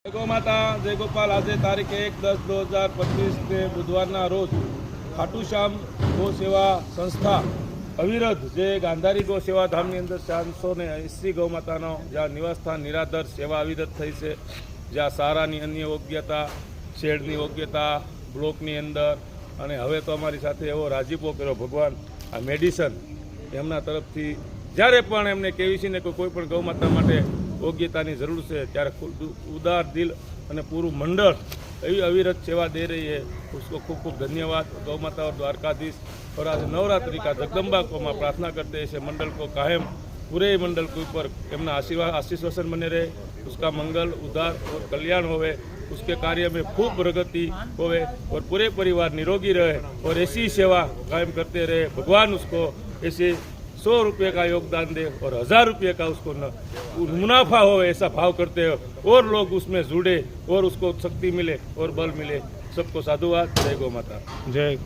जय गौ माता जय गोपाल। आज तारीख 1/10/2025 ने बुधवार रोज खाटू श्याम गौ सेवा संस्था अविरत जे गांधारी गौ सेवा धाम अंदर 480 गौ माता ज्यां निवासस्थान निराधार सेवा अविरत थई है। ज्यां सारानी अन्य योग्यता शेडनी योग्यता ब्लॉकनी अंदर अने हवे तो अमारी साथे एवो राजीपो कर्यो भगवान आ मेडिसन एमना तरफथी ज्यारे पण एमने केवीसीने कोई पण गौ माता माटे योग्यतानी जरूर है त्यारे उदार दिल और पूरू मंडल एवं अविरत सेवा दे रही है। उसको खूब खूब धन्यवाद। गौ माता और द्वारकाधीश और आज नवरात्रि का जगदम्बा को मैं प्रार्थना करते हैं इसे मंडल को कायम पूरे मंडल के ऊपर एमना आशीष वसन बने रहे, उसका मंगल उदार और कल्याण होवे, उसके कार्य में खूब प्रगति होवे और पूरे परिवार निरोगी रहे और ऐसी सेवा कायम करते रहे। भगवान उसको ऐसे 100 रुपये का योगदान दे और 1000 रुपये का उसको मुनाफा हो, ऐसा भाव करते हो और लोग उसमें जुड़े और उसको शक्ति मिले और बल मिले। सबको साधुवाद। जय गौ माता। जय